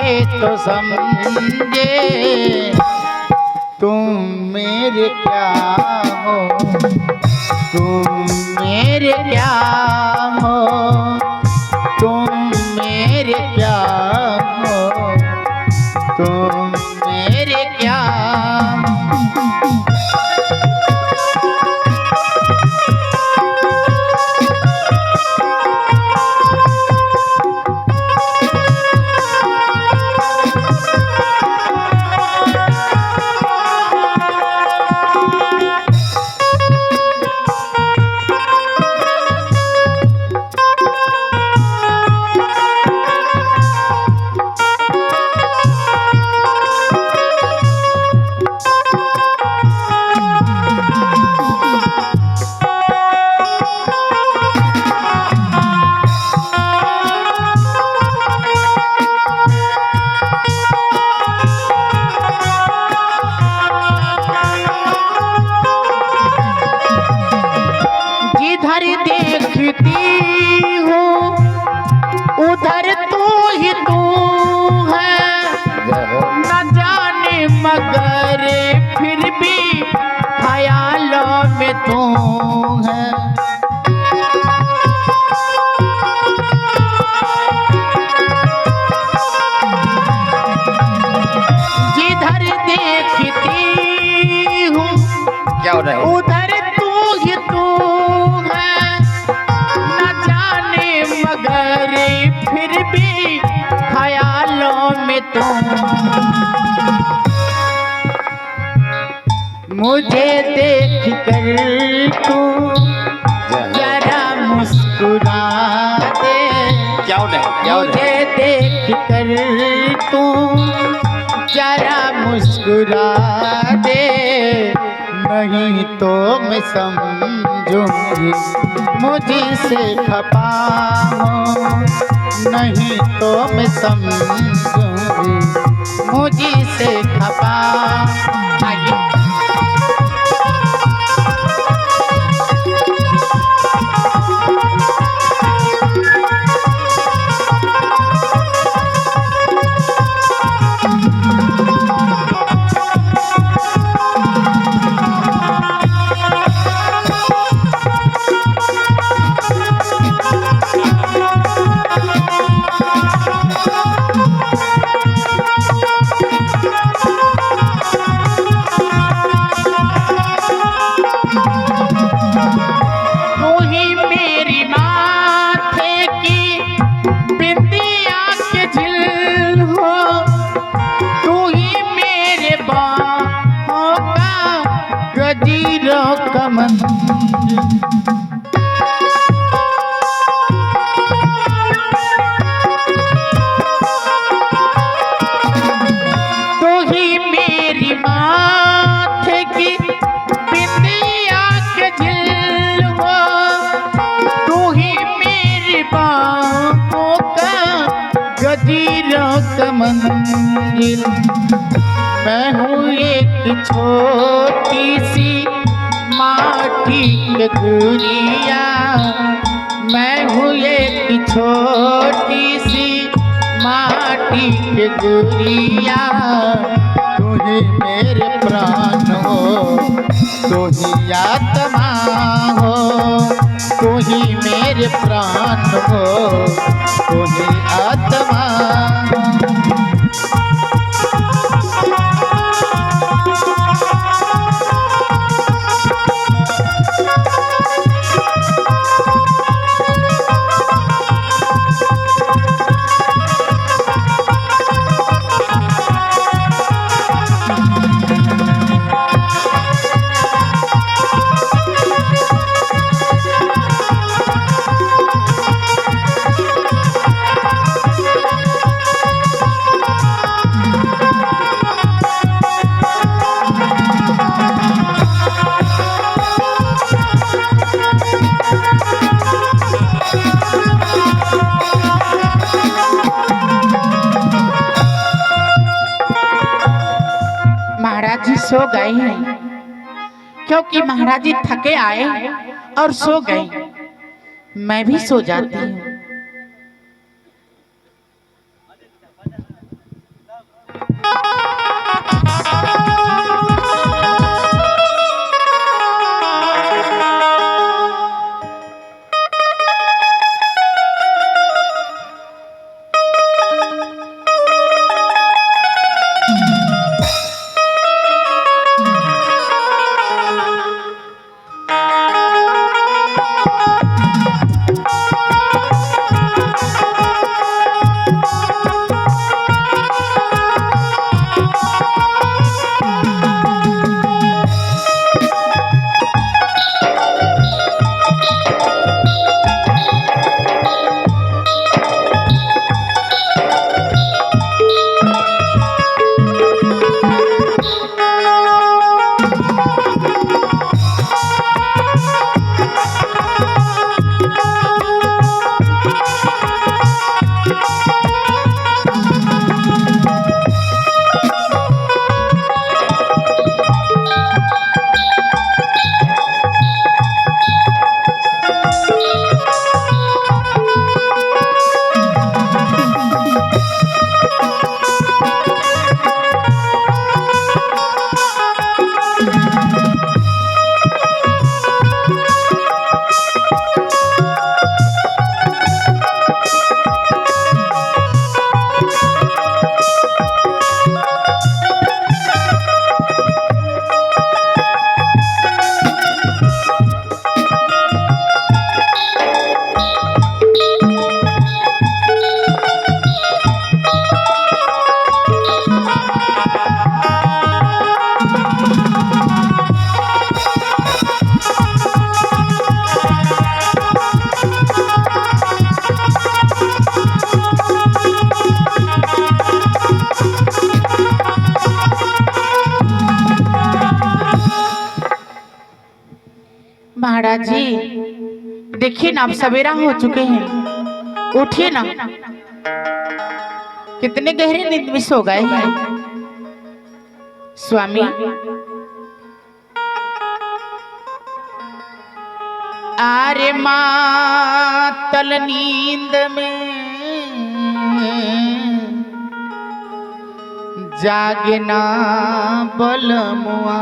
चाहे तो समझे तुम मेरे क्या हो, तुम मेरे क्या हो, तुम मेरे क्या हो, तुम मेरे क्या देखती हूँ उधर तू ही तू है, न जाने मगर फिर भी ख्यालों में तू है। जिधर देखती हूँ क्या हो रहा है उधर तू ही तू है, मगर फिर भी ख्यालों में तो मुझे देख कर तू जरा मुस्कुरा दे, मुझे देख कर तू जरा मुस्कुरा दे, नहीं तो मैं समझूंगी मुझसे खपा हो, नहीं तो मैं समझूंगी मुझसे खपा। कमन तो ही मेरी माथे की बिंदिया के झिल हो, तू ही मेरी बाहों का गजीरा कमंजिल। मैं हूँ एक छोटी सी माटी के गुड़िया, मैं हूँ एक छोटी सी माटी के गुड़िया, तू ही मेरे प्राण हो, तू ही आत्मा हो, तू ही मेरे प्राण हो, तू ही आत्मा। महाराज जी सो गए हैं, क्योंकि महाराज जी थके आए और सो गए। मैं भी सो जाती हूँ। महाराज जी देखिए ना, अब सवेरा हो चुके हैं, उठिए ना। कितने गहरे नींद में सो गए हैं स्वामी। आरे मातल नींद में जागना बलमुआ।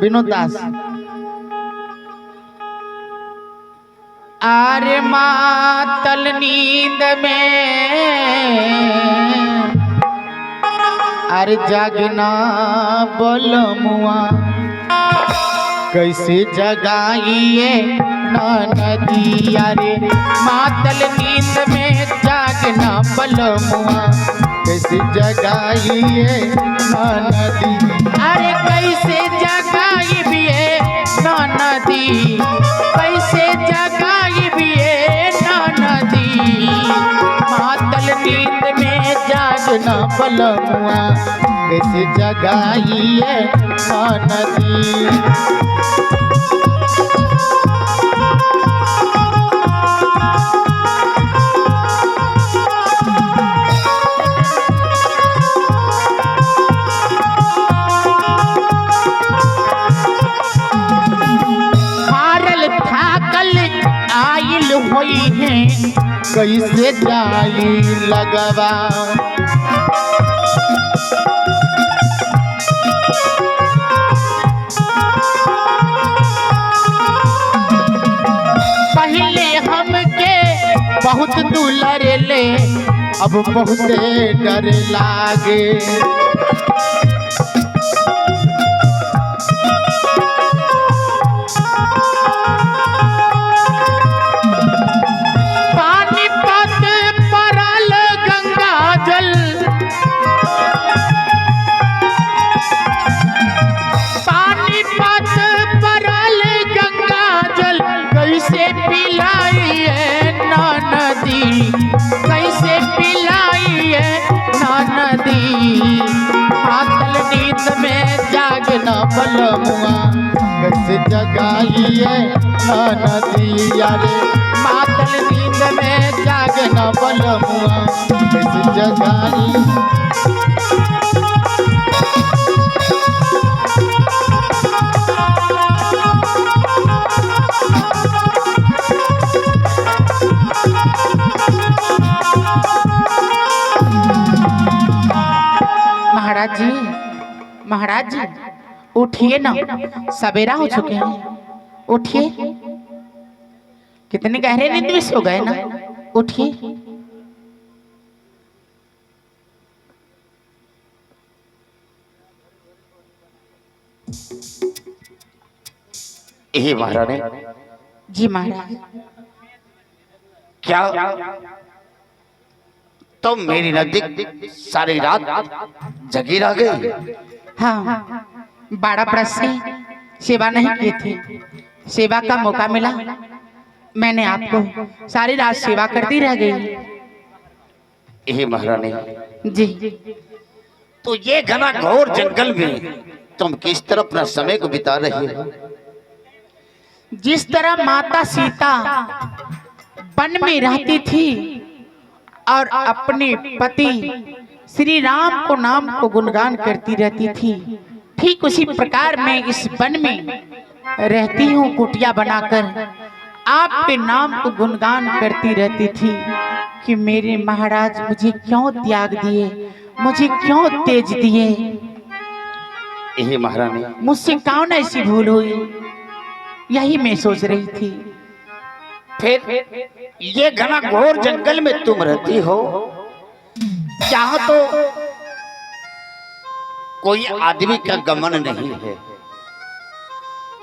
विनोद दास। आरे मातल नींद में अरे जागना बलमुआ। कैसे जगाइए नदी। अरे मातल नींद में जागना बलमुआ। कैसे जगाइए नदी। अरे कैसे जगाइए नदी। कैसे जगाइए नदी। मातल नींद में जागना बलमुआ। कैसे जगाइए नदी। आइल होई है कैसे जाई लगवा। पहले हमके बहुत दुलर ले अब बहुत डर लागे। कैसे पिलाइए नदी। मातल नींद में जागना बलमुआ। कैसे जगाइए नदी। अरे मातल नींद में जागना बलमुआ। कैसे जगाइए। महाराज जी, महाराज जी उठिए ना, सवेरा हो चुके हैं, उठिए। कितने गहरे नींद में सो गए ना, उठिए। यही महारानी। जी महाराज। क्या तुम मेरी नजदीक सारी रात जगी रह गई? हाँ, 12 बरस से सेवा नहीं की थी। सेवा का मौका मिला, मैंने आपको सारी रात सेवा करती रह गई। यही महारानी जी। तो ये घना घोर जंगल में तुम किस तरह अपना समय को बिता रही हो? जिस तरह माता सीता वन में रहती थी और अपने पति श्री राम को नाम को गुणगान करती रहती थी, ठीक उसी प्रकार मैं इस वन में रहती हूँ कुटिया बनाकर, आपके नाम को गुणगान करती रहती थी कि मेरे महाराज मुझे क्यों त्याग दिए, मुझे क्यों तेज दिए। यही महारानी मुझसे कौन ऐसी भूल हुई, यही मैं सोच रही थी। फिर ये घना घोर जंगल में तुम रहती हो, जहां तो कोई आदमी का गमन नहीं है,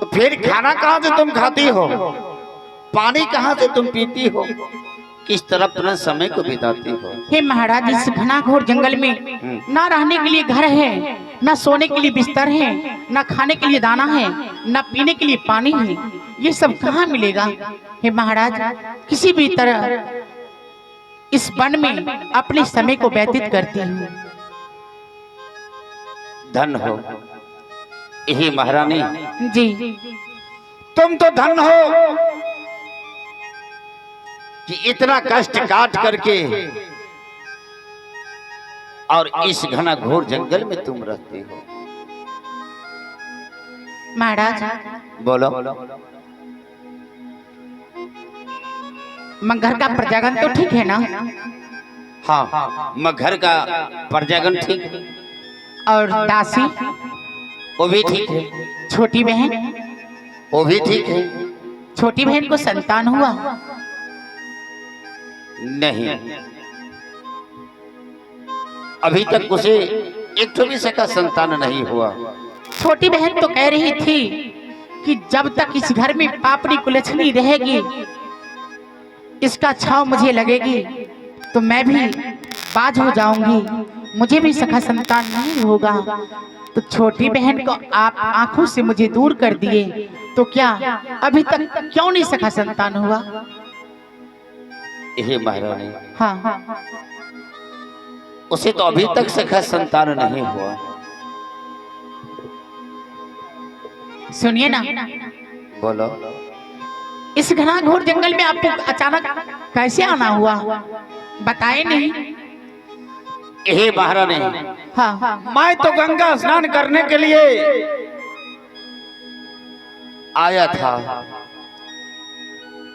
तो फिर खाना कहां से तुम खाती हो, पानी कहां से तुम पीती हो, किस तरह अपना समय को बिताती हो? हे महाराज, इस घना घोर जंगल में ना रहने के लिए घर है, ना सोने के लिए बिस्तर है, ना खाने के लिए दाना है, ना पीने के लिए पानी है, ये सब कहाँ मिलेगा? हे महाराज, किसी भी तरह इस वन में अपने समय को व्यतीत करती हूँ। धन हो यही महारानी। जी। तुम तो धन हो कि इतना कष्ट काट करके और इस घना घोर जंगल में तुम रहते हो। महाराज बोलो। मगर का प्रजागन तो ठीक है ना? हाँ, मगर का प्रजागन ठीक है। और दासी वो भी ठीक है। छोटी बहन, वो भी ठीक है। छोटी बहन को संतान हुआ? नहीं, अभी तक उसे एक तो भी सका संतान नहीं हुआ। छोटी बहन तो कह रही थी कि जब तक इस घर में पापड़ी कुलछनी रहेगी, इसका छाव मुझे लगेगी, तो मैं भी बाज हो जाऊंगी, मुझे भी सखा संतान नहीं होगा। तो छोटी बहन को आप आंखों से मुझे दूर कर दिए, तो क्या अभी तक क्यों नहीं सखा संतान हुआ? हे महारानी, हाँ, उसे तो अभी तक सखा संतान नहीं हुआ। सुनिए ना, बोलो। इस घना घोर जंगल में आपको अचानक कैसे आना हुआ, बताए नहीं? हे महारानी, हाँ, मैं तो गंगा स्नान करने के लिए आया था,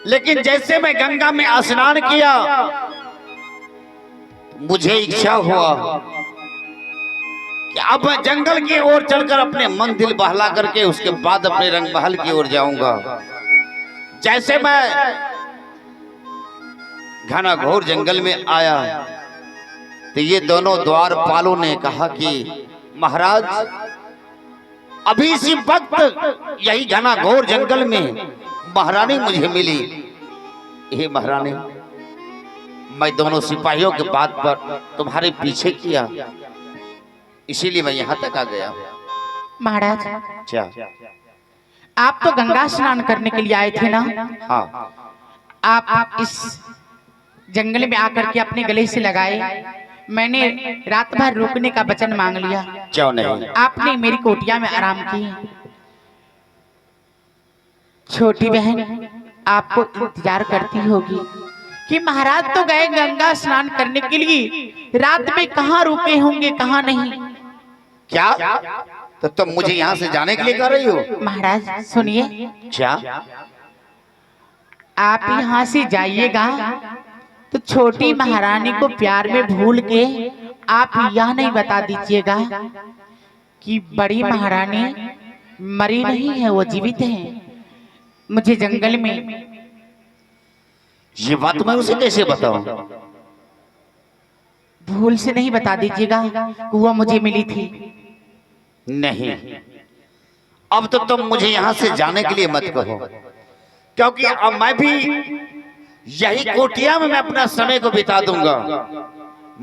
लेकिन जैसे मैं गंगा में स्नान किया, मुझे इच्छा हुआ कि अब मैं जंगल की ओर चलकर अपने मन दिल बहला करके उसके बाद अपने रंग महल की ओर जाऊंगा। जैसे मैं घना घोर जंगल में आया तो ये दोनों द्वारपालों ने कहा कि महाराज, अभी इसी वक्त यही घना घोर जंगल में महारानी मुझे मिली। हे महारानी, मैं दोनों सिपाहियों के बात पर तुम्हारे पीछे किया, इसीलिए मैं यहाँ तक आ गया। महाराज, क्या आप तो गंगा स्नान करने के लिए आए थे ना? हाँ, आप इस जंगल में आकर के अपने गले से लगाए, मैंने रात भर रुकने का वचन मांग लिया। क्यों नहीं? आपने मेरी कोटिया में आराम की। छोटी बहन आपको इंतजार करती होगी कि महाराज तो गए गंगा स्नान करने के लिए, रात में कहाँ रुके होंगे, कहाँ नहीं। क्या तो तुम मुझे यहाँ से जाने के लिए कर रही हो? महाराज सुनिए, क्या आप यहाँ से जाइएगा तो छोटी महारानी को प्यार में भूल के आप यह नहीं बता दीजिएगा कि बड़ी महारानी मरी नहीं है, वो जीवित है। मुझे जंगल में ये बात मैं उसे कैसे बताऊं? भूल से नहीं बता दीजिएगा कि वो मुझे मिली थी। नहीं, अब तो तुम मुझे यहाँ से जाने के लिए मत कहो, क्योंकि अब मैं भी यही कोटिया में मैं अपना समय को बिता दूंगा।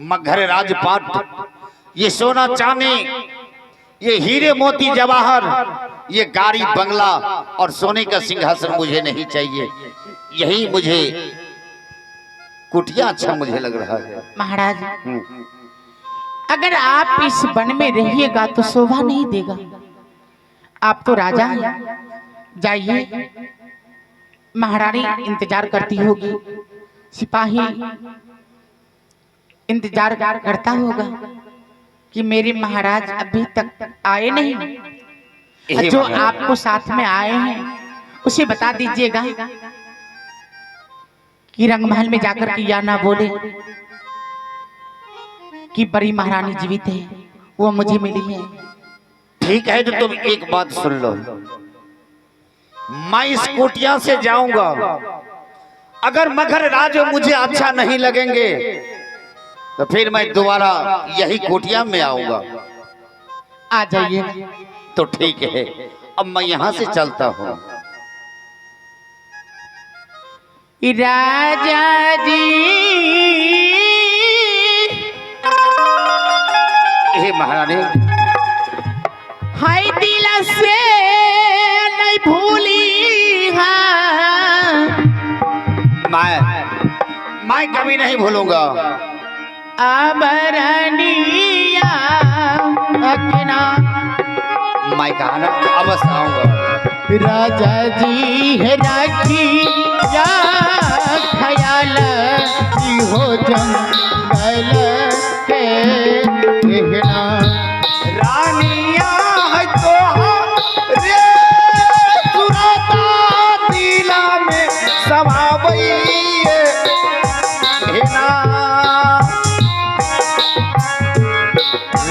मगर राजपाट, ये सोना चांदी, ये हीरे मोती जवाहर, ये गाड़ी बंगला और सोने का सिंहासन मुझे नहीं चाहिए। यही मुझे कुटिया अच्छा मुझे लग रहा है। महाराज, अगर आप इस वन में रहिएगा तो शोभा नहीं देगा। आप तो राजा हैं, जाइए, महारानी इंतजार करती होगी, सिपाही इंतजार करता होगा कि मेरे महाराज अभी तक आए नहीं। जो आपको साथ में आए हैं उसे बता दीजिएगा कि रंगमहल में जाकर के या ना बोले कि बड़ी महारानी जीवित है, वो मुझे मिली है। ठीक है, तो तुम एक बात सुन लो, मैं इस कोटिया से जाऊंगा, अगर मगर राज मुझे अच्छा नहीं लगेंगे तो फिर मैं दोबारा यही कोटिया में आऊंगा। आ जाइए। तो ठीक है, अब मैं यहाँ से चलता हूँ। राजा जी, हे महारानी, हाय दिल से नहीं भूली मैं कभी नहीं भूलूंगा। अबरनिया अखना मैं कहा ना, अवश्य आऊंगा। राजा जी है राखी या ख्याल की हो जंगल के कहना रानिया है तो रे सुराता दिला में समावैये हेना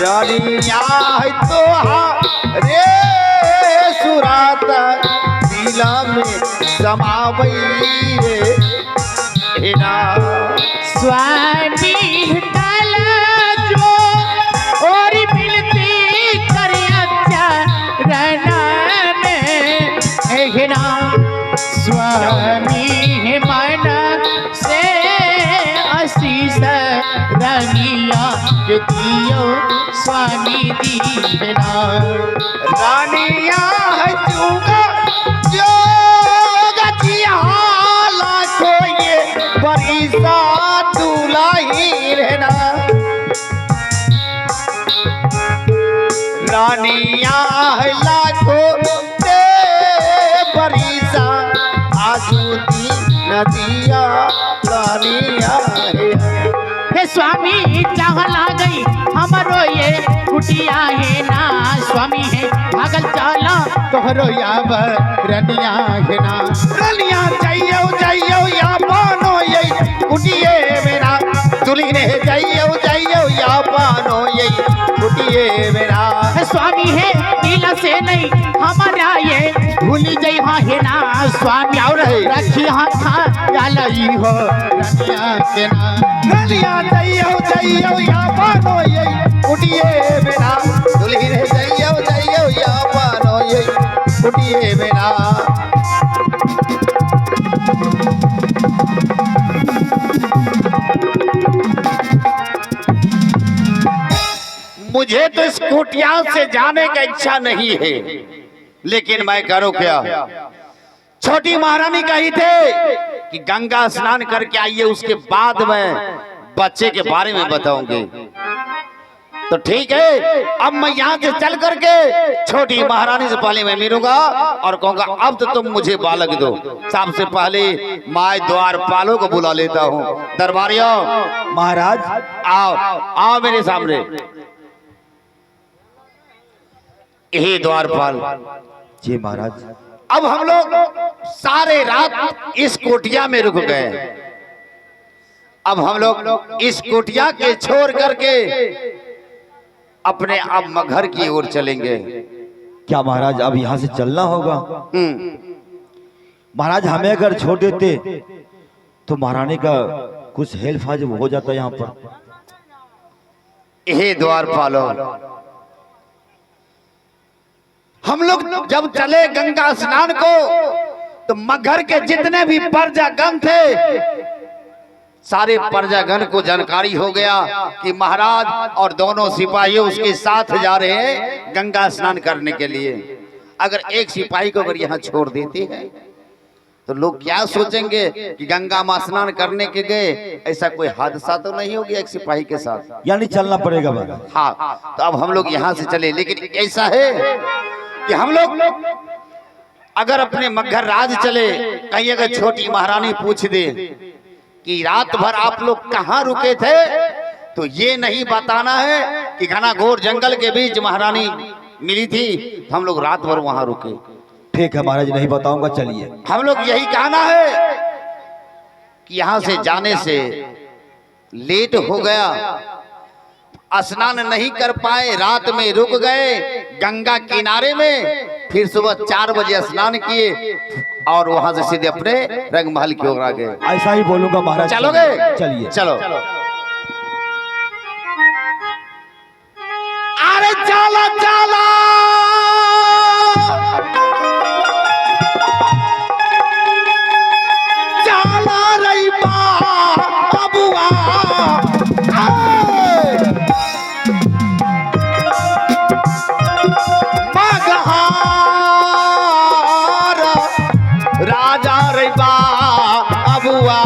रानिया है तो रे सुराता दिला में समावैये हेना स्वामी काला जो और मिलती कर अच्छा रनन एहना स्वामी मन से आशीष रनिया के दियो स्वामी दीना रानिया है चूका जो गचिया लाखो ये बरिसा दुलाही रहना रानिया है लाखो ते बरिसा आजूती नदिया रानिया हे स्वामी चाहला गई हमरो ये कुटिया है ना स्वामी है भागल चला तोहरो याब रनिया है ना रनिया जाइयो जाइयो या पानो ये कुटिए मेरा दुली ने जाइयो या पानो ये कुटिए मेरा हे स्वामी है नीला से नहीं हमारा ये भूली जई हाँ है ना स्वामी और रखी हाथ या लई हो रनिया के ना रनिया जाइयो या पानो ये कुटिए मेरा दुली ने जाइयो या पानो ये कुटिए मेरा मुझे तो इस कुटिया से जाने का इच्छा नहीं है, लेकिन मैं करूं क्या? छोटी महारानी कही थे कि गंगा स्नान करके आइए, उसके बाद मैं बच्चे के बारे में बताऊंगी। तो ठीक है, अब मैं यहाँ से चल करके छोटी महारानी से पहले मैं मिलूंगा और कहूंगा अब तो तुम मुझे बालक दो। सबसे पहले माय द्वारपालों को बुला लेता हूँ। दरबारियों, महाराज आओ आओ मेरे सामने। यही द्वारपाल। जी महाराज। अब हम लोग सारे रात इस कोटिया में रुक गए। अब हम लोग इस कोटिया के छोड़ करके अपने अब मगहर की ओर चलेंगे। क्या महाराज अब यहाँ से चलना होगा? महाराज हमें अगर छोड़ देते तो महारानी का कुछ हेल्प हाजिब हो जाता यहाँ पर। हे द्वारपालो, हम लोग जब चले गंगा स्नान को तो मगहर के जितने भी प्रजागण थे सारे प्रजागण को जानकारी हो गया कि महाराज और दोनों सिपाही उसके साथ जा रहे हैं गंगा स्नान करने के लिए। अगर एक सिपाही को अगर यहाँ छोड़ देते हैं तो लोग क्या सोचेंगे कि गंगा में स्नान करने के गए, ऐसा कोई हादसा तो नहीं हो गया एक सिपाही के साथ? यानी चलना पड़ेगा महाराज। हाँ, तो अब हम लोग यहाँ से चले। लेकिन ऐसा है कि हम लोग अगर अपने मगहर राज चले, कहीं अगर छोटी महारानी पूछ दे कि रात भर आप लोग कहाँ रुके थे, तो ये नहीं बताना है कि घना घोर जंगल के बीच महारानी मिली थी, तो हम लोग रात भर वहां रुके। ठीक है महाराज, नहीं बताऊंगा, चलिए। हम लोग यही कहना है कि यहाँ से जाने से लेट हो गया, स्नान नहीं कर पाए, रात में रुक गए गंगा किनारे में, फिर सुबह 4 बजे स्नान किए और वहां से सीधे अपने रंगमहल की ओर आ गए। ऐसा ही बोलूंगा महाराज। चलोगे? चलिए चलो। अरे चलो चलो, चला रही बबुआ, राजा रे अबुआ,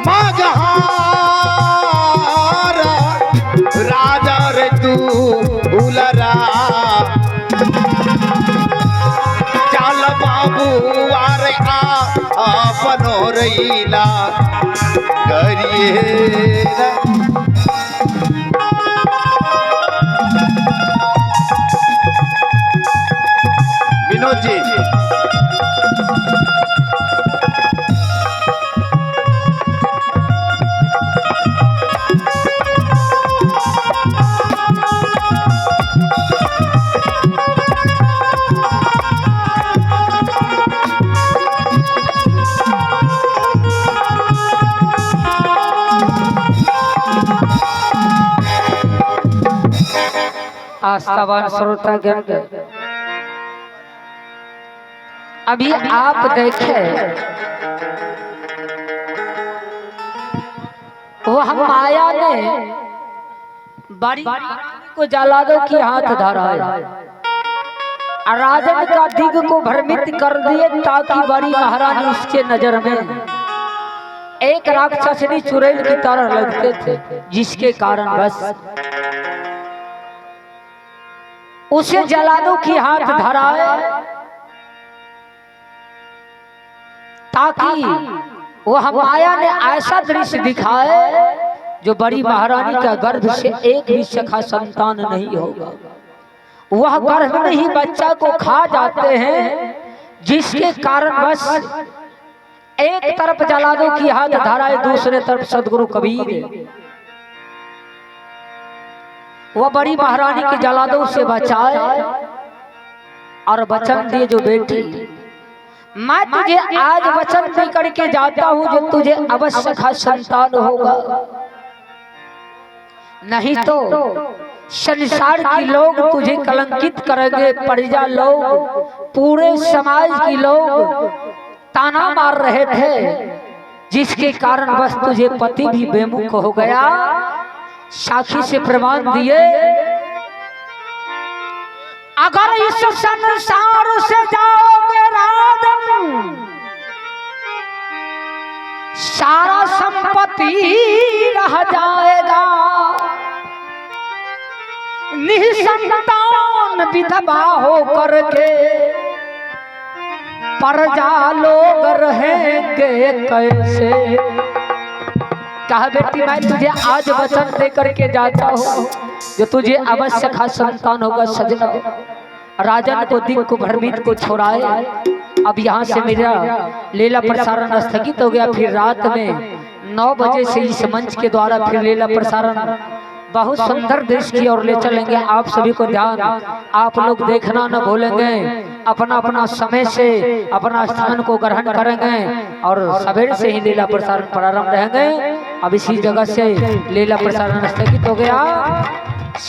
मगहर मनोरैला करिए विनोद जी। आस्थावान श्रोता गण, अभी आप देखें वह माया ने बड़ी को जलादो की हाथ धरा राजन का दिग को भ्रमित कर दिए ताकि बड़ी महारानी उसके नजर में एक राक्षसनी चुड़ैल की तरह लगते थे, जिसके कारण बस उसे जलादो की हाथ धराए ताकि वह माया ने ऐसा दृश्य दिखाए जो बड़ी महारानी का गर्भ से एक भी सखा संतान नहीं होगा। वह गर्भ में ही बच्चा को खा जाते हैं, जिसके कारण बस एक तरफ जलादो की हाथ धराए, दूसरे तरफ सदगुरु कबीर वह बड़ी महारानी की जलादो से बचाए और वचन दिए जो बेटी मैं तुझे आज वचन दे करके जाता हूं जो तुझे अवश्य खा संतान होगा, नहीं तो संसार के लोग तुझे कलंकित करेंगे, प्रजा लोग पूरे समाज के लोग ताना मार रहे थे, जिसके कारण बस तुझे पति भी बेमुख हो गया। साक्षी से प्रमाण दिए अगर इस संसार से जाओगे राजन सारा संपत्ति रह जाएगा, निसंतान विधवा हो करके प्रजा लोग रहेंगे कैसे। कहा बेटी मैं तुझे आज वचन दे करके जाता हूँ जो तुझे अवश्य खा संतान होगा। सजना राजन को दिल को भ्रमित को छोड़ाए। अब यहाँ से मेरा लीला प्रसारण स्थगित हो गया, फिर रात में 9 बजे से इस मंच के द्वारा फिर लीला प्रसारण बहुत सुंदर दृश्य की ओर ले चलेंगे। आप सभी को ध्यान, आप लोग देखना न भूलेंगे, अपना अपना समय से अपना स्थान को ग्रहण करेंगे और सवेरे से ही लीला प्रसारण प्रारंभ रहेंगे। अब इसी जगह से लीला प्रसारण स्थगित हो गया।